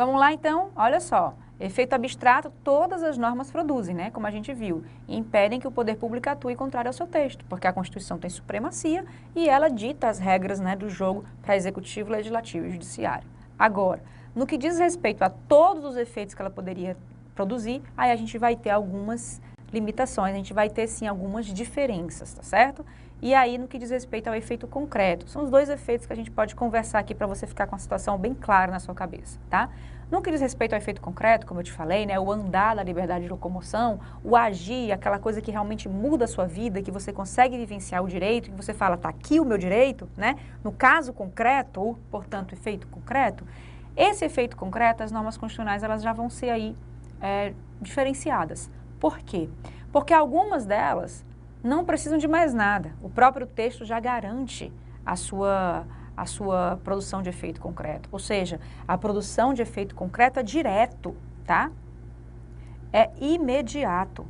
Vamos lá, então? Olha só. Efeito abstrato, todas as normas produzem, né? Como a gente viu, e impedem que o poder público atue contrário ao seu texto, porque a Constituição tem supremacia e ela dita as regras, né, do jogo para executivo, legislativo e judiciário. Agora, no que diz respeito a todos os efeitos que ela poderia produzir, aí a gente vai ter algumas limitações, a gente vai ter sim algumas diferenças, tá certo? E aí, no que diz respeito ao efeito concreto, são os dois efeitos que a gente pode conversar aqui para você ficar com a situação bem clara na sua cabeça, tá? No que diz respeito ao efeito concreto, como eu te falei, né, o andar da liberdade de locomoção, o agir, aquela coisa que realmente muda a sua vida, que você consegue vivenciar o direito, que você fala, tá aqui o meu direito, né? No caso concreto, ou, portanto, efeito concreto, esse efeito concreto, as normas constitucionais, elas já vão ser aí diferenciadas. Por quê? Porque algumas delas não precisam de mais nada. O próprio texto já garante a sua produção de efeito concreto. Ou seja, a produção de efeito concreto é direto, tá? É imediato.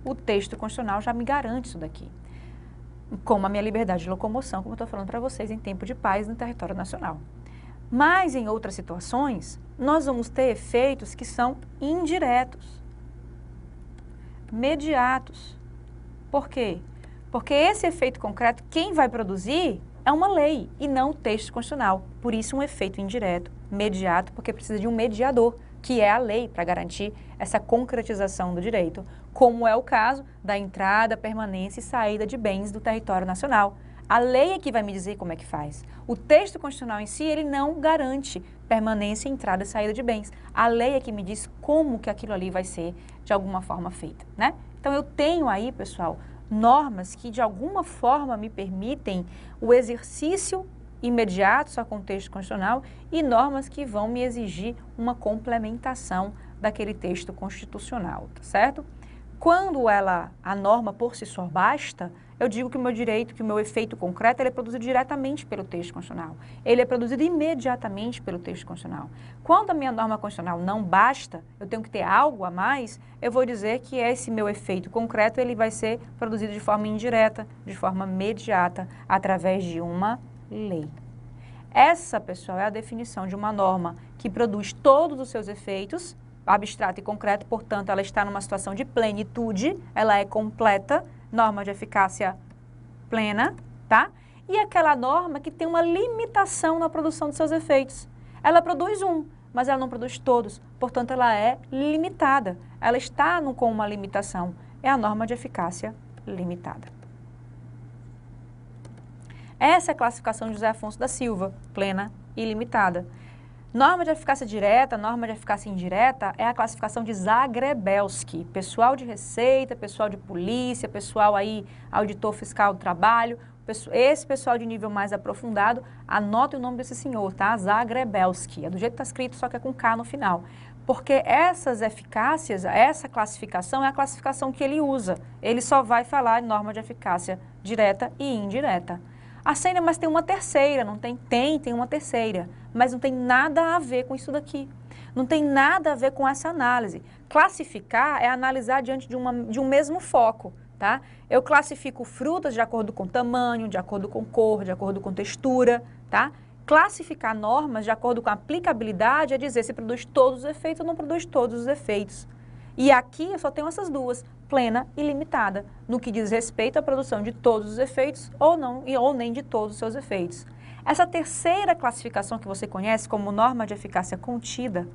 O texto constitucional já me garante isso daqui. Como a minha liberdade de locomoção, como eu estou falando para vocês, em tempo de paz no território nacional. Mas, em outras situações, nós vamos ter efeitos que são indiretos, mediatos. Por quê? Porque esse efeito concreto, quem vai produzir é uma lei e não o texto constitucional. Por isso, um efeito indireto, mediato, porque precisa de um mediador, que é a lei, para garantir essa concretização do direito, como é o caso da entrada, permanência e saída de bens do território nacional. A lei é que vai me dizer como é que faz. O texto constitucional em si, ele não garante permanência, entrada e saída de bens. A lei é que me diz como que aquilo ali vai ser, de alguma forma, feita, né? Então, eu tenho aí, pessoal, normas que, de alguma forma, me permitem o exercício imediato, só com o texto constitucional, e normas que vão me exigir uma complementação daquele texto constitucional, tá certo? Quando a norma por si só basta, eu digo que o meu direito, que o meu efeito concreto, ele é produzido diretamente pelo texto constitucional. Ele é produzido imediatamente pelo texto constitucional. Quando a minha norma constitucional não basta, eu tenho que ter algo a mais, eu vou dizer que esse meu efeito concreto, ele vai ser produzido de forma indireta, de forma imediata, através de uma lei. Essa, pessoal, é a definição de uma norma que produz todos os seus efeitos, abstrato e concreto, portanto, ela está numa situação de plenitude, ela é completa, norma de eficácia plena, tá? E aquela norma que tem uma limitação na produção de seus efeitos. Ela produz um, mas ela não produz todos, portanto, ela é limitada. Ela está com uma limitação, é a norma de eficácia limitada. Essa é a classificação de José Afonso da Silva, plena e limitada. Norma de eficácia direta, norma de eficácia indireta é a classificação de Zagrebelsky. Pessoal de receita, pessoal de polícia, pessoal aí, auditor fiscal do trabalho, esse pessoal de nível mais aprofundado, anote o nome desse senhor, tá? Zagrebelsky. É do jeito que está escrito, só que é com K no final. Porque essas eficácias, essa classificação é a classificação que ele usa. Ele só vai falar em norma de eficácia direta e indireta. Sênia, mas tem uma terceira, não tem? Tem uma terceira, mas não tem nada a ver com isso daqui. Não tem nada a ver com essa análise. Classificar é analisar diante de um mesmo foco, tá? Eu classifico frutas de acordo com tamanho, de acordo com cor, de acordo com textura, tá? Classificar normas de acordo com a aplicabilidade é dizer se produz todos os efeitos ou não produz todos os efeitos. E aqui eu só tenho essas duas, plena e limitada, no que diz respeito à produção de todos os efeitos ou não, ou nem de todos os seus efeitos. Essa terceira classificação que você conhece como norma de eficácia contida,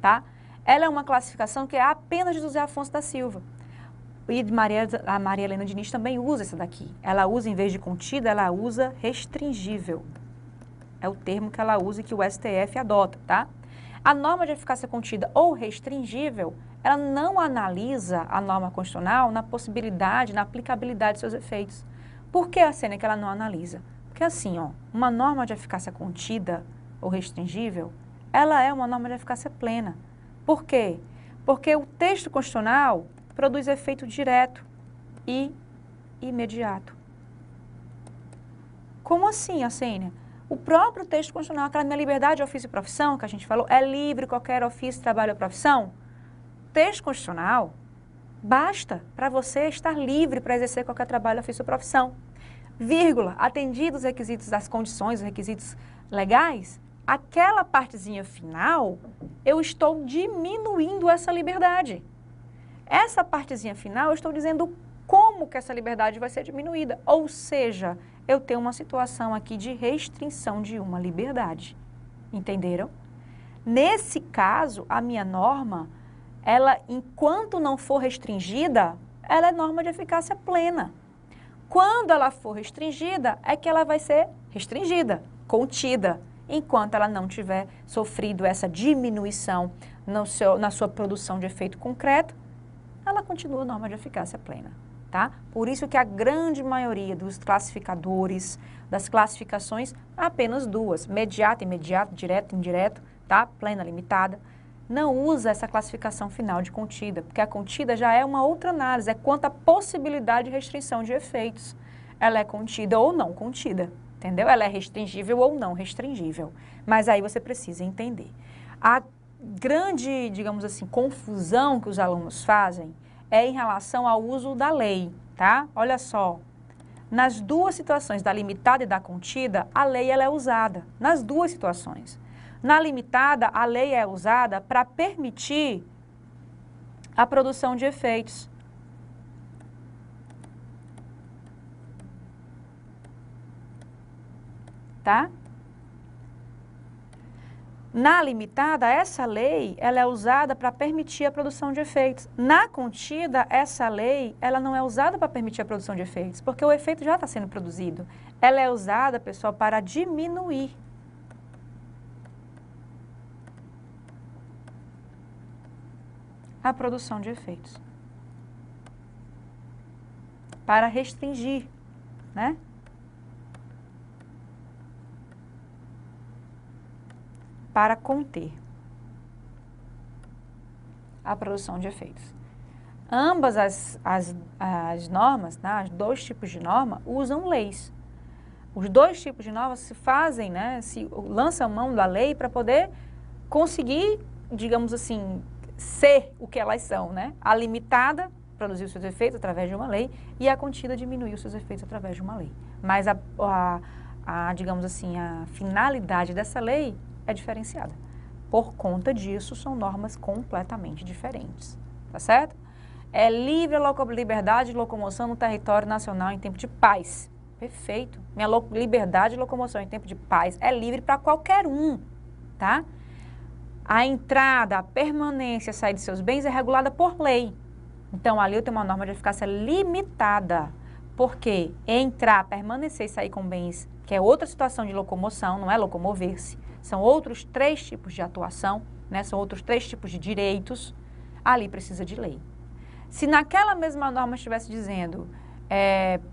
tá? Ela é uma classificação que é apenas de José Afonso da Silva. E a Maria Helena Diniz também usa essa daqui. Ela usa, em vez de contida, ela usa restringível. É o termo que ela usa e que o STF adota, tá? A norma de eficácia contida ou restringível, ela não analisa a norma constitucional na possibilidade, na aplicabilidade de seus efeitos. Por que, Sênia, que ela não analisa? Porque assim, ó, uma norma de eficácia contida ou restringível, ela é uma norma de eficácia plena. Por quê? Porque o texto constitucional produz efeito direto e imediato. Como assim, Sênia? O próprio texto constitucional, aquela minha liberdade de ofício e profissão, que a gente falou, é livre qualquer ofício, trabalho ou profissão. Texto constitucional basta para você estar livre para exercer qualquer trabalho, ofício ou profissão. Vírgula, atendidos os requisitos das condições, os requisitos legais, aquela partezinha final, eu estou diminuindo essa liberdade. Essa partezinha final, eu estou dizendo como que essa liberdade vai ser diminuída. Ou seja, eu tenho uma situação aqui de restrição de uma liberdade. Entenderam? Nesse caso, a minha norma, ela, enquanto não for restringida, ela é norma de eficácia plena. Quando ela for restringida, é que ela vai ser restringida, contida. Enquanto ela não tiver sofrido essa diminuição na sua produção de efeito concreto, ela continua norma de eficácia plena, tá? Por isso que a grande maioria dos classificadores, das classificações, apenas duas, mediato, imediato, direto, indireto, tá? Plena, limitada, não usa essa classificação final de contida, porque a contida já é uma outra análise, é quanto à possibilidade de restrição de efeitos. Ela é contida ou não contida, entendeu? Ela é restringível ou não restringível, mas aí você precisa entender. A grande, digamos assim, confusão que os alunos fazem é em relação ao uso da lei, tá? Olha só, nas duas situações, da limitada e da contida, a lei ela é usada, nas duas situações. Na limitada, a lei é usada para permitir a produção de efeitos. Tá? Na limitada, essa lei ela é usada para permitir a produção de efeitos. Na contida, essa lei ela não é usada para permitir a produção de efeitos, porque o efeito já está sendo produzido. Ela é usada, pessoal, para diminuir a produção de efeitos. Para restringir, né? Para conter a produção de efeitos. Ambas as normas, né, os dois tipos de norma, usam leis. Os dois tipos de normas se fazem, né, se lançam mão da lei para poder conseguir, digamos assim, ser o que elas são, né? A limitada produzir os seus efeitos através de uma lei e a contida diminuir os seus efeitos através de uma lei. Mas digamos assim, a finalidade dessa lei é diferenciada. Por conta disso, são normas completamente diferentes, tá certo? É livre a liberdade de locomoção no território nacional em tempo de paz. Perfeito. Minha liberdade de locomoção em tempo de paz é livre para qualquer um, tá? A entrada, a permanência, a saída de seus bens é regulada por lei. Então, ali eu tenho uma norma de eficácia limitada. Porque entrar, permanecer e sair com bens, que é outra situação de locomoção, não é locomover-se, são outros 3 tipos de atuação, né? São outros 3 tipos de direitos, ali precisa de lei. Se naquela mesma norma estivesse dizendo,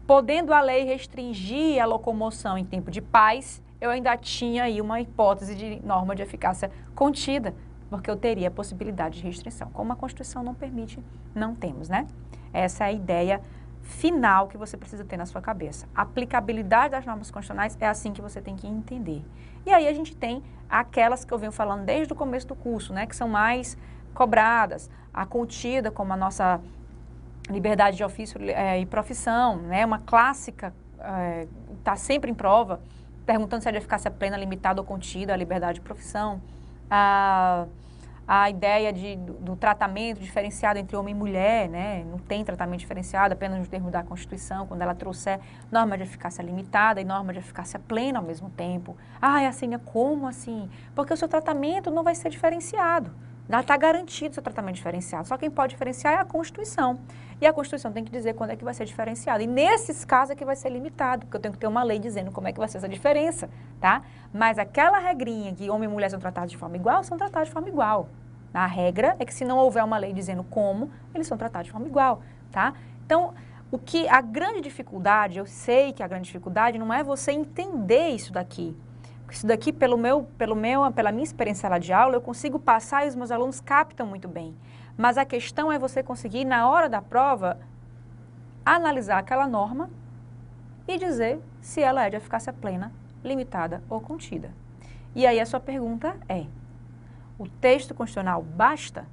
podendo a lei restringir a locomoção em tempo de paz, eu ainda tinha aí uma hipótese de norma de eficácia contida, porque eu teria a possibilidade de restrição. Como a Constituição não permite, não temos, né? Essa é a ideia final que você precisa ter na sua cabeça. A aplicabilidade das normas constitucionais é assim que você tem que entender. E aí a gente tem aquelas que eu venho falando desde o começo do curso, né? Que são mais cobradas, a contida como a nossa liberdade de ofício e profissão, né? Uma clássica, está sempre em prova, perguntando se é de eficácia plena, limitada ou contida, a liberdade de profissão, a ideia do tratamento diferenciado entre homem e mulher, né? Não tem tratamento diferenciado, apenas nos termos da Constituição, quando ela trouxer norma de eficácia limitada e norma de eficácia plena ao mesmo tempo. Assim, como assim? Porque o seu tratamento não vai ser diferenciado. Está garantido o seu tratamento diferenciado. Só quem pode diferenciar é a Constituição. E a Constituição tem que dizer quando é que vai ser diferenciado. E nesses casos é que vai ser limitado, porque eu tenho que ter uma lei dizendo como é que vai ser essa diferença, tá? Mas aquela regrinha que homem e mulher são tratados de forma igual, são tratados de forma igual. A regra é que se não houver uma lei dizendo como, eles são tratados de forma igual, tá? Então, a grande dificuldade, eu sei que a grande dificuldade não é você entender isso daqui. Isso daqui, pela minha experiência lá de aula, eu consigo passar e os meus alunos captam muito bem. Mas a questão é você conseguir, na hora da prova, analisar aquela norma e dizer se ela é de eficácia plena, limitada ou contida. E aí a sua pergunta é, o texto constitucional basta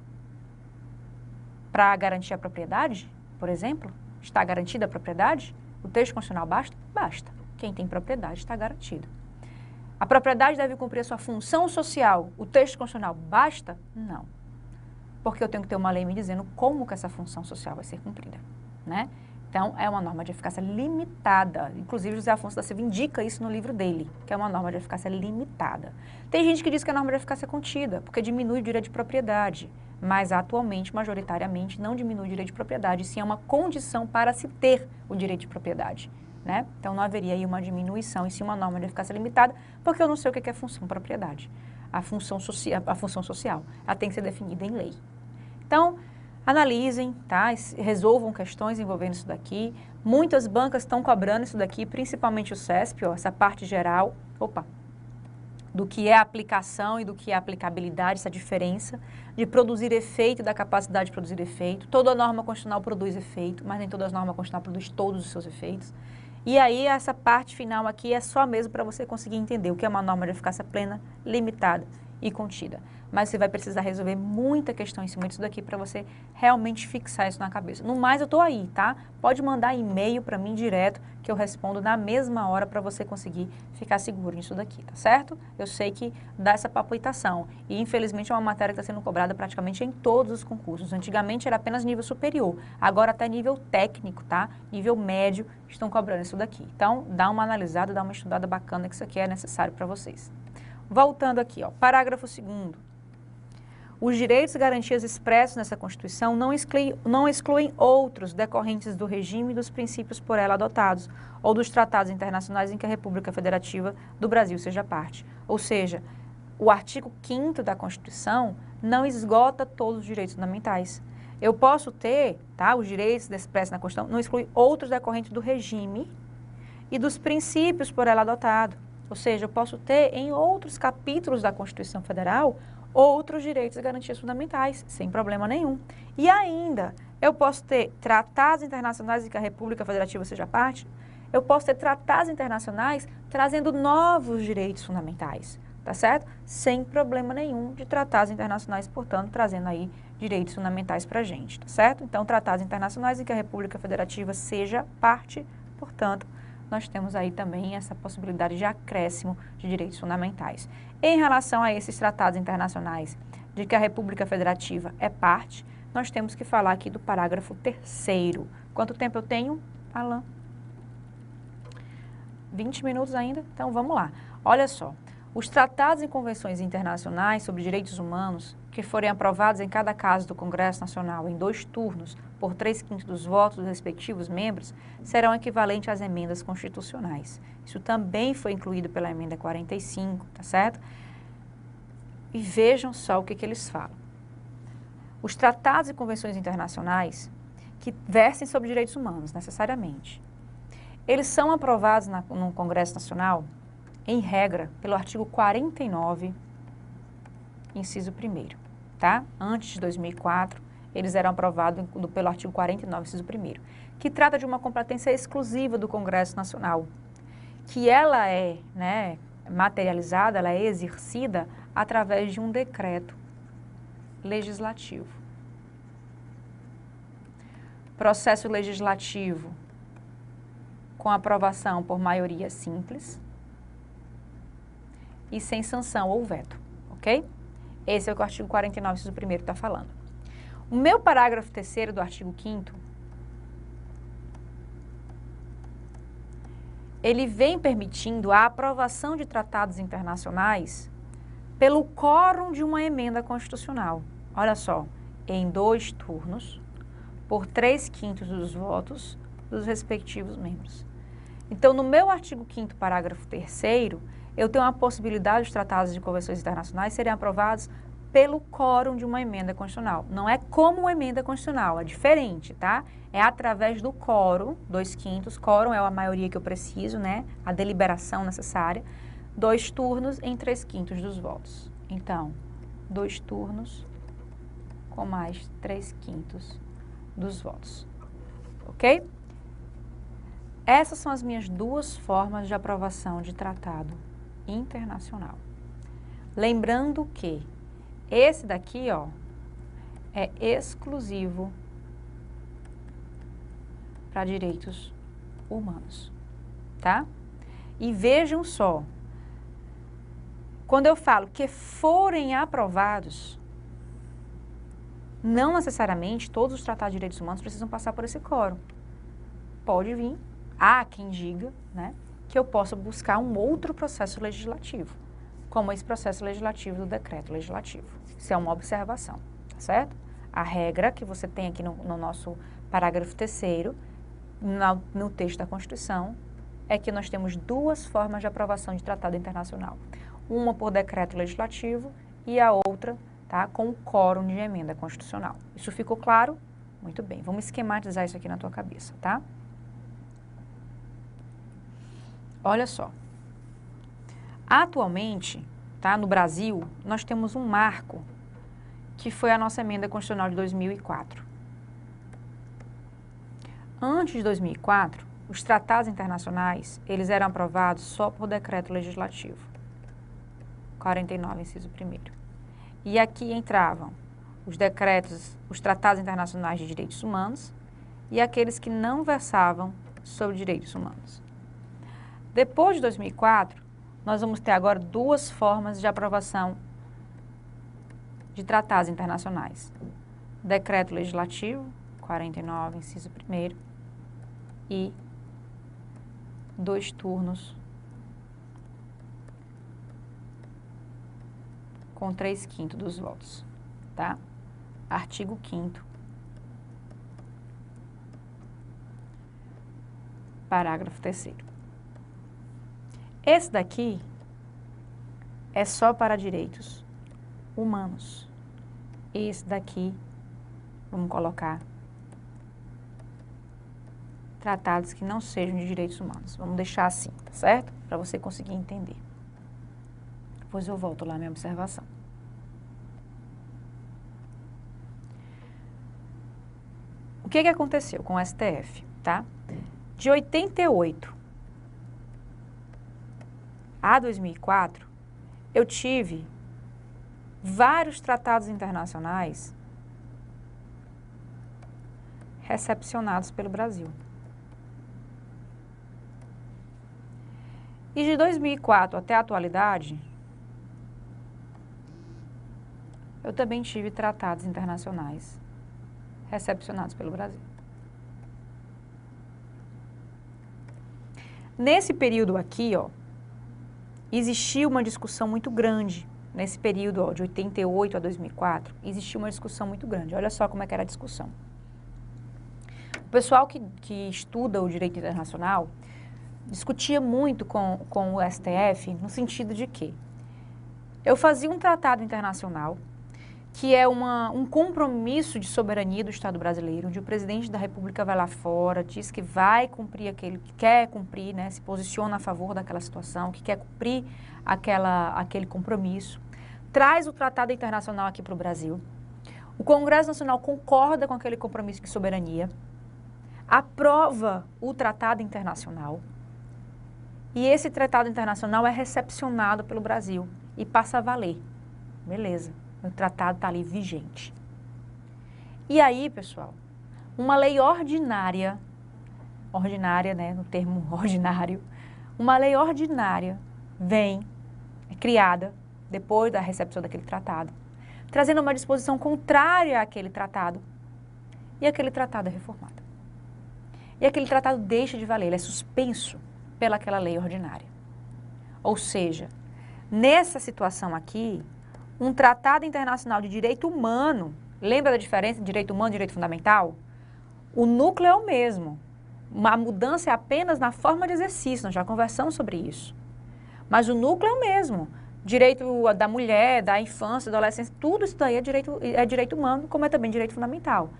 para garantir a propriedade, por exemplo? Está garantida a propriedade? O texto constitucional basta? Basta. Quem tem propriedade está garantido. A propriedade deve cumprir a sua função social. O texto constitucional basta? Não. Porque eu tenho que ter uma lei me dizendo como que essa função social vai ser cumprida, né? Então, é uma norma de eficácia limitada. Inclusive, José Afonso da Silva indica isso no livro dele, que é uma norma de eficácia limitada. Tem gente que diz que a norma de eficácia é contida, porque diminui o direito de propriedade. Mas, atualmente, majoritariamente, não diminui o direito de propriedade, sim é uma condição para se ter o direito de propriedade, né? Então, não haveria aí uma diminuição, e sim uma norma de eficácia limitada, porque eu não sei o que é função propriedade. A função social, ela tem que ser definida em lei. Então, analisem, tá? Resolvam questões envolvendo isso daqui. Muitas bancas estão cobrando isso daqui, principalmente o CESP, ó, essa parte geral, do que é aplicação e do que é aplicabilidade, essa diferença de produzir efeito e da capacidade de produzir efeito. Toda norma constitucional produz efeito, mas nem todas as normas constitucionais produzem todos os seus efeitos. E aí, essa parte final aqui é só mesmo para você conseguir entender o que é uma norma de eficácia plena, limitada e contida. Mas você vai precisar resolver muita questão em cima disso daqui para você realmente fixar isso na cabeça. No mais, eu estou aí, tá? Pode mandar e-mail para mim direto, que eu respondo na mesma hora para você conseguir ficar seguro nisso daqui, tá certo? Eu sei que dá essa palpitação. E, infelizmente, é uma matéria que está sendo cobrada praticamente em todos os concursos. Antigamente era apenas nível superior, agora até nível técnico, tá? Nível médio, estão cobrando isso daqui. Então, dá uma analisada, dá uma estudada bacana, que isso aqui é necessário para vocês. Voltando aqui, ó, parágrafo 2º. Os direitos e garantias expressos nessa Constituição não excluem outros decorrentes do regime e dos princípios por ela adotados, ou dos tratados internacionais em que a República Federativa do Brasil seja parte. Ou seja, o artigo 5º da Constituição não esgota todos os direitos fundamentais. Eu posso ter, tá, os direitos expressos na Constituição, não exclui outros decorrentes do regime e dos princípios por ela adotado. Ou seja, eu posso ter em outros capítulos da Constituição Federal outros direitos e garantias fundamentais, sem problema nenhum. E ainda, eu posso ter tratados internacionais em que a República Federativa seja parte, eu posso ter tratados internacionais trazendo novos direitos fundamentais, tá certo? Sem problema nenhum de tratados internacionais, portanto, trazendo aí direitos fundamentais para a gente, tá certo? Então, tratados internacionais em que a República Federativa seja parte, portanto, nós temos aí também essa possibilidade de acréscimo de direitos fundamentais. Em relação a esses tratados internacionais de que a República Federativa é parte, nós temos que falar aqui do parágrafo 3º. Quanto tempo eu tenho, Alan? 20 minutos ainda? Então, vamos lá. Olha só, os tratados e convenções internacionais sobre direitos humanos que forem aprovados em cada caso do Congresso Nacional em 2 turnos, por 3/5 dos votos dos respectivos membros, serão equivalentes às emendas constitucionais. Isso também foi incluído pela emenda 45, tá certo? E vejam só o que eles falam. Os tratados e convenções internacionais que versem sobre direitos humanos, necessariamente, eles são aprovados no Congresso Nacional, em regra, pelo artigo 49, inciso 1º, tá? Antes de 2004, eles eram aprovados pelo artigo 49, inciso 1º, que trata de uma competência exclusiva do Congresso Nacional, que ela é, né, materializada, ela é exercida através de um decreto legislativo. Processo legislativo com aprovação por maioria simples e sem sanção ou veto, ok? Esse é o que o artigo 49, inciso 1º está falando. O meu parágrafo 3º do artigo 5º, ele vem permitindo a aprovação de tratados internacionais pelo quórum de uma emenda constitucional. Olha só, em 2 turnos, por 3/5 dos votos dos respectivos membros. Então, no meu artigo 5º, parágrafo 3º, eu tenho a possibilidade dos tratados de convenções internacionais serem aprovados pelo quórum de uma emenda constitucional. Não é como uma emenda constitucional, é diferente, tá? É através do quórum, 2/5, quórum é a maioria que eu preciso, né? A deliberação necessária, 2 turnos em 3/5 dos votos. Então, 2 turnos com mais 3/5 dos votos, ok? Essas são as minhas 2 formas de aprovação de tratado internacional. Lembrando que esse daqui, ó, é exclusivo para direitos humanos, tá? E vejam só, Quando eu falo que forem aprovados, não necessariamente todos os tratados de direitos humanos precisam passar por esse quórum. Pode vir, há quem diga, né, que eu possa buscar um outro processo legislativo, como esse processo legislativo do decreto legislativo. Isso é uma observação, tá certo? A regra que você tem aqui no nosso parágrafo 3º, no texto da Constituição, é que nós temos duas formas de aprovação de tratado internacional. Uma por decreto legislativo e a outra, tá, com o quórum de emenda constitucional. Isso ficou claro? Muito bem, vamos esquematizar isso aqui na tua cabeça, tá? Olha só. Atualmente, tá, no Brasil, nós temos um marco que foi a nossa emenda constitucional de 2004. Antes de 2004, os tratados internacionais, eles eram aprovados só por decreto legislativo. 49, inciso 1º. E aqui entravam os decretos, os tratados internacionais de direitos humanos e aqueles que não versavam sobre direitos humanos. Depois de 2004, nós vamos ter agora duas formas de aprovação de tratados internacionais. Decreto legislativo, 49, inciso 1º, e 2 turnos com 3/5 dos votos, tá? Artigo 5º, parágrafo 3º. Esse daqui é só para direitos humanos. Esse daqui, vamos colocar tratados que não sejam de direitos humanos. Vamos deixar assim, tá certo? Para você conseguir entender. Depois eu volto lá à minha observação. O que aconteceu com o STF, tá? De 88 a 2004, eu tive vários tratados internacionais recepcionados pelo Brasil. E de 2004 até a atualidade, eu também tive tratados internacionais recepcionados pelo Brasil. Nesse período aqui, ó, existiu uma discussão muito grande. Nesse período, ó, de 88 a 2004, existiu uma discussão muito grande. Olha só como é que era a discussão. O pessoal que estuda o direito internacional discutia muito com o STF no sentido de que eu fazia um tratado internacional que é um compromisso de soberania do Estado brasileiro, onde o presidente da República vai lá fora, diz que vai cumprir aquele que quer cumprir, né, se posiciona a favor daquela situação, que quer cumprir aquele compromisso, traz o tratado internacional aqui para o Brasil. O Congresso Nacional concorda com aquele compromisso de soberania, aprova o tratado internacional e esse tratado internacional é recepcionado pelo Brasil e passa a valer. Beleza. O tratado está ali vigente. E aí, pessoal, uma lei ordinária, né, no termo ordinário, uma lei ordinária vem, é criada depois da recepção daquele tratado, trazendo uma disposição contrária àquele tratado, e aquele tratado é reformado. E aquele tratado deixa de valer, ele é suspenso pelaquela lei ordinária. Ou seja, nessa situação aqui, um tratado internacional de direito humano, lembra da diferença entre direito humano e direito fundamental? O núcleo é o mesmo. A mudança é apenas na forma de exercício, nós já conversamos sobre isso. Mas o núcleo é o mesmo. Direito da mulher, da infância, da adolescência, tudo isso daí é direito humano, como é também direito fundamental.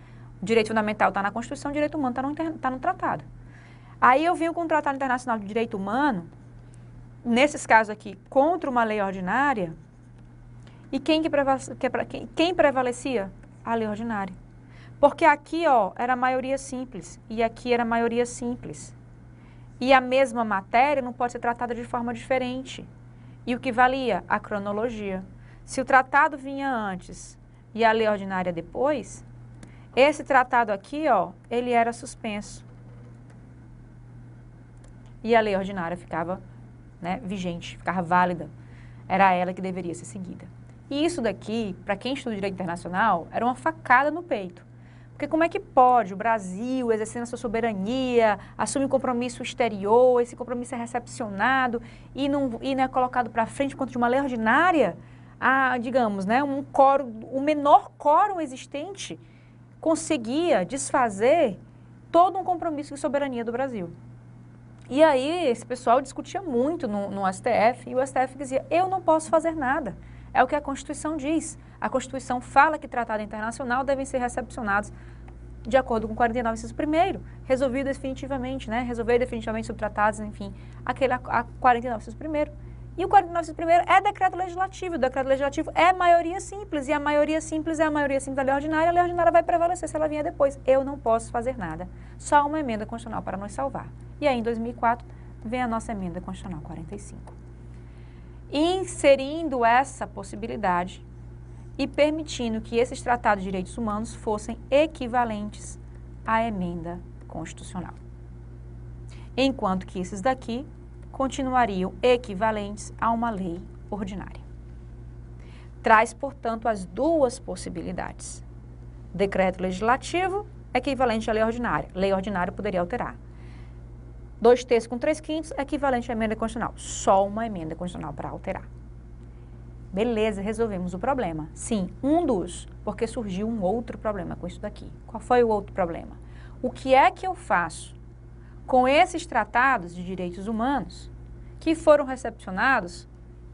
O direito fundamental está na Constituição, o direito humano está no tratado. Aí eu venho com um tratado internacional de direito humano, nesses casos aqui, contra uma lei ordinária. E quem prevalecia? A lei ordinária. Porque aqui, ó, era maioria simples e aqui era maioria simples. E a mesma matéria não pode ser tratada de forma diferente. E o que valia? A cronologia. Se o tratado vinha antes e a lei ordinária depois, esse tratado aqui, ó, ele era suspenso. E a lei ordinária ficava, né, vigente, ficava válida. era ela que deveria ser seguida. E isso daqui, para quem estuda direito internacional, era uma facada no peito. Porque como é que pode o Brasil, exercendo a sua soberania, assumir um compromisso exterior, esse compromisso é recepcionado e não é colocado para frente por conta de uma lei ordinária? Digamos, né, o menor quórum existente conseguia desfazer todo um compromisso de soberania do Brasil. E aí esse pessoal discutia muito no STF e o STF dizia, eu não posso fazer nada. É o que a Constituição diz. A Constituição fala que tratado internacional devem ser recepcionados de acordo com o 49, inciso 1º, resolvido definitivamente, né? Resolver definitivamente sobre tratados, enfim, a 49, inciso 1º. E o 49, inciso 1º é decreto legislativo. O decreto legislativo é maioria simples, e a maioria simples é a maioria simples da lei ordinária. A lei ordinária vai prevalecer se ela vier depois. Eu não posso fazer nada. Só uma emenda constitucional para nos salvar. E aí, em 2004, vem a nossa emenda constitucional 45. Inserindo essa possibilidade e permitindo que esses tratados de direitos humanos fossem equivalentes à emenda constitucional. Enquanto que esses daqui continuariam equivalentes a uma lei ordinária. Traz, portanto, as duas possibilidades. Decreto legislativo equivalente à lei ordinária. Lei ordinária poderia alterar. 2/3 com 3/5 equivalente à emenda constitucional. Só uma emenda constitucional para alterar. Beleza, resolvemos o problema. Sim, porque surgiu um outro problema com isso daqui. Qual foi o outro problema? O que é que eu faço com esses tratados de direitos humanos que foram recepcionados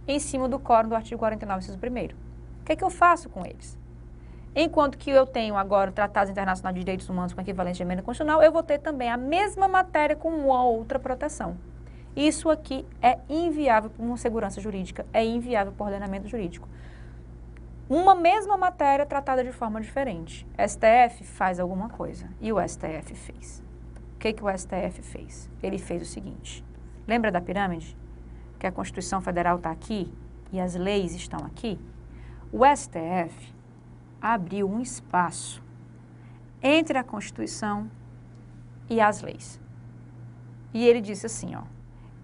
em cima do quórum do artigo 49, inciso 1º? O que é que eu faço com eles? Enquanto que eu tenho agora tratados internacionais de direitos humanos com equivalente à emenda constitucional, eu vou ter também a mesma matéria com uma outra proteção. Isso aqui é inviável por uma segurança jurídica, é inviável por ordenamento jurídico. Uma mesma matéria tratada de forma diferente. STF faz alguma coisa, e o STF fez. O que o STF fez? Ele fez o seguinte, lembra da pirâmide? Que a Constituição Federal está aqui e as leis estão aqui? O STF abriu um espaço entre a Constituição e as leis. E ele disse assim, ó,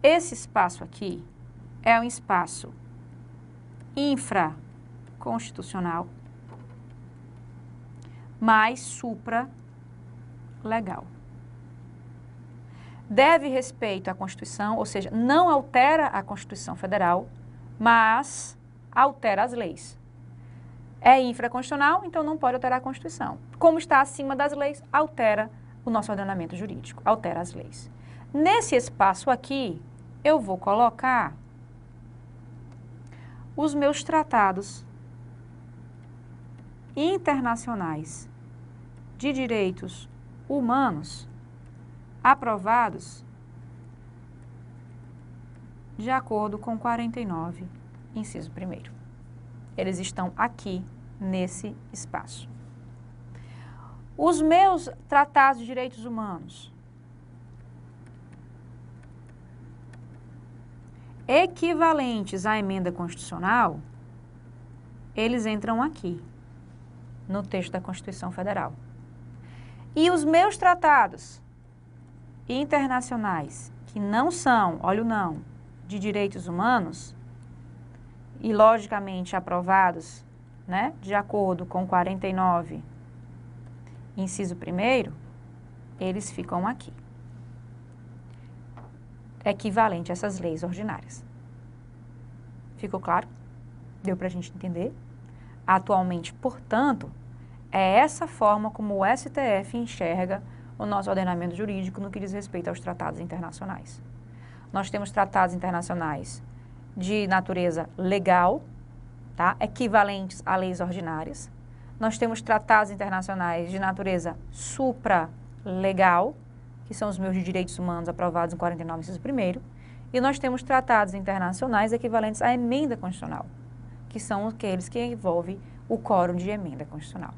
esse espaço aqui é um espaço infraconstitucional, mais supralegal. Deve respeito à Constituição, ou seja, não altera a Constituição Federal, mas altera as leis. É infraconstitucional, então não pode alterar a Constituição. Como está acima das leis, altera o nosso ordenamento jurídico, altera as leis. Nesse espaço aqui, eu vou colocar os meus tratados internacionais de direitos humanos aprovados de acordo com 49, inciso 1º. Eles estão aqui, nesse espaço. Os meus tratados de direitos humanos equivalentes à emenda constitucional, eles entram aqui, no texto da Constituição Federal. E os meus tratados internacionais, que não são, olha o não, de direitos humanos, e logicamente aprovados, né, de acordo com 49, inciso 1º, eles ficam aqui. Equivalente a essas leis ordinárias. Ficou claro? Deu para a gente entender? Atualmente, portanto, é essa forma como o STF enxerga o nosso ordenamento jurídico no que diz respeito aos tratados internacionais. Nós temos tratados internacionais de natureza legal, tá? Equivalentes a leis ordinárias. Nós temos tratados internacionais de natureza supralegal, que são os meus direitos humanos aprovados em 49, inciso 1º, e nós temos tratados internacionais equivalentes à emenda constitucional, que são aqueles que envolvem o quórum de emenda constitucional.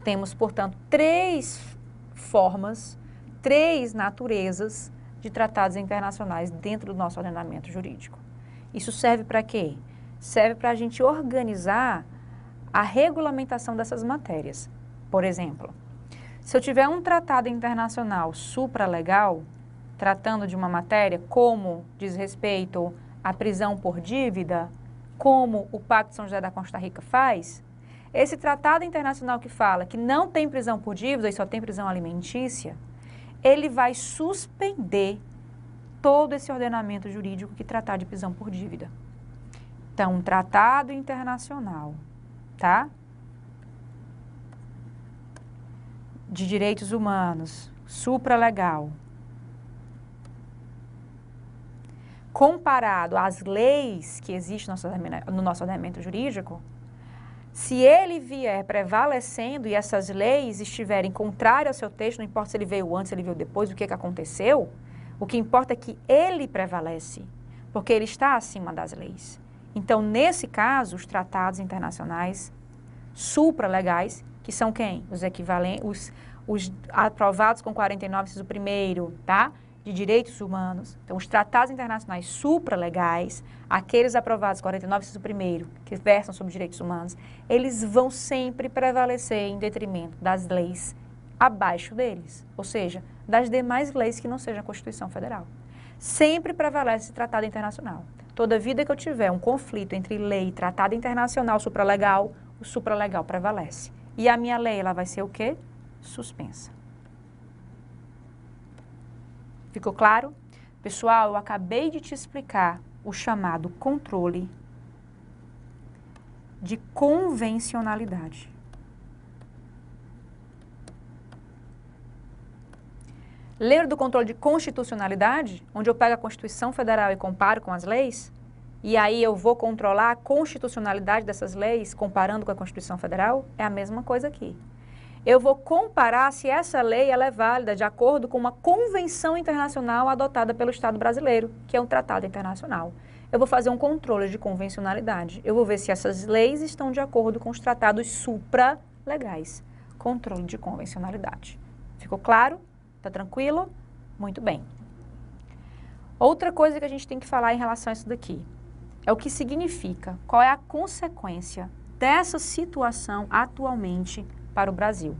Temos, portanto, 3 formas, 3 naturezas de tratados internacionais dentro do nosso ordenamento jurídico. Isso serve para quê? Serve para a gente organizar a regulamentação dessas matérias. Por exemplo, se eu tiver um tratado internacional supralegal, tratando de uma matéria como diz respeito à prisão por dívida, como o Pacto de São José da Costa Rica faz, esse tratado internacional que fala que não tem prisão por dívida e só tem prisão alimentícia, ele vai suspender todo esse ordenamento jurídico que tratar de prisão por dívida. Então, um tratado internacional, tá? De direitos humanos, supralegal, comparado às leis que existem no nosso ordenamento jurídico, se ele vier prevalecendo e essas leis estiverem contrárias ao seu texto, não importa se ele veio antes, se ele veio depois, o que aconteceu, o que importa é que ele prevalece, porque ele está acima das leis. Então, nesse caso, os tratados internacionais supralegais, que são quem? Os equivalentes, os aprovados com 49, inciso 1º, tá? De direitos humanos. Então, os tratados internacionais supralegais, aqueles aprovados com 49, inciso 1º, que versam sobre direitos humanos, eles vão sempre prevalecer em detrimento das leis abaixo deles, ou seja, das demais leis que não sejam a Constituição Federal. Sempre prevalece esse tratado internacional. Toda vida que eu tiver um conflito entre lei e tratado internacional supralegal, o supralegal prevalece. E a minha lei, ela vai ser o quê? Suspensa. Ficou claro? Pessoal, eu acabei de te explicar o chamado controle de convencionalidade. Lembra do controle de constitucionalidade, onde eu pego a Constituição Federal e comparo com as leis? E aí eu vou controlar a constitucionalidade dessas leis comparando com a Constituição Federal? É a mesma coisa aqui. Eu vou comparar se essa lei ela é válida de acordo com uma convenção internacional adotada pelo Estado brasileiro, que é um tratado internacional. Eu vou fazer um controle de convencionalidade. Eu vou ver se essas leis estão de acordo com os tratados supralegais. Controle de convencionalidade. Ficou claro? Tá tranquilo? Muito bem. Outra coisa que a gente tem que falar em relação a isso daqui é o que significa, qual é a consequência dessa situação atualmente para o Brasil.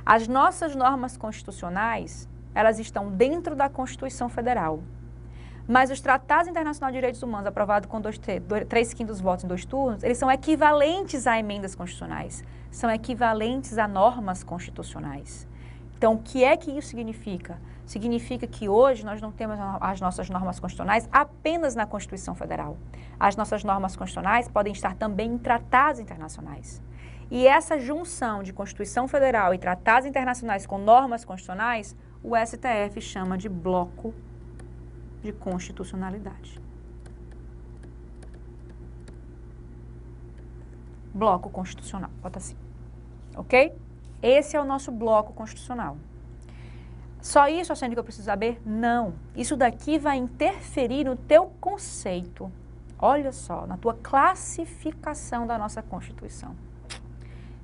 As nossas normas constitucionais, elas estão dentro da Constituição Federal, mas os tratados internacionais de direitos humanos aprovados com 3/5 votos em 2 turnos, eles são equivalentes a emendas constitucionais, são equivalentes a normas constitucionais. Então, o que é que isso significa? Significa que hoje nós não temos as nossas normas constitucionais apenas na Constituição Federal. As nossas normas constitucionais podem estar também em tratados internacionais. E essa junção de Constituição Federal e tratados internacionais com normas constitucionais, o STF chama de bloco de constitucionalidade. Bloco constitucional, bota assim, ok? Esse é o nosso bloco constitucional. Só isso, Alciane, que eu preciso saber? Não. Isso daqui vai interferir no teu conceito. Olha só, na tua classificação da nossa Constituição.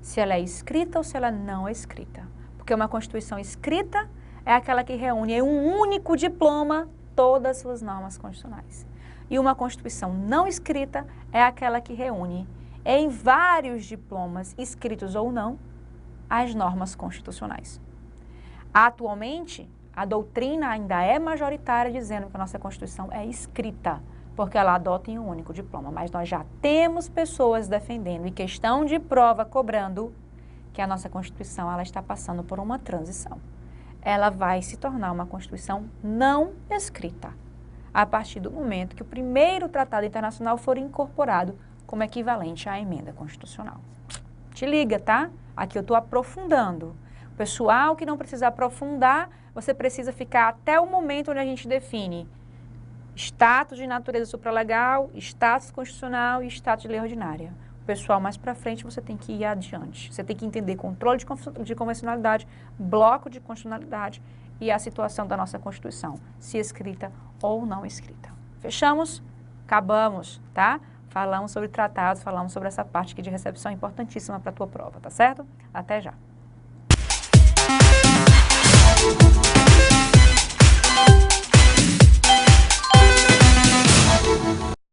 Se ela é escrita ou se ela não é escrita. Porque uma Constituição escrita é aquela que reúne em um único diploma todas as suas normas constitucionais. E uma Constituição não escrita é aquela que reúne em vários diplomas, escritos ou não, as normas constitucionais. Atualmente, a doutrina ainda é majoritária dizendo que a nossa Constituição é escrita, porque ela adota em um único diploma. Mas nós já temos pessoas defendendo e questão de prova cobrando que a nossa Constituição ela está passando por uma transição. Ela vai se tornar uma Constituição não escrita, a partir do momento que o primeiro tratado internacional for incorporado como equivalente à emenda constitucional. Te liga, tá? Aqui eu estou aprofundando. O pessoal que não precisa aprofundar, você precisa ficar até o momento onde a gente define status de natureza supralegal, status constitucional e status de lei ordinária. O pessoal, mais para frente, você tem que ir adiante. Você tem que entender controle de convencionalidade, bloco de constitucionalidade e a situação da nossa Constituição, se escrita ou não escrita. Fechamos? Acabamos, tá? Falamos sobre tratados, falamos sobre essa parte aqui de recepção importantíssima para a tua prova, tá certo? Até já!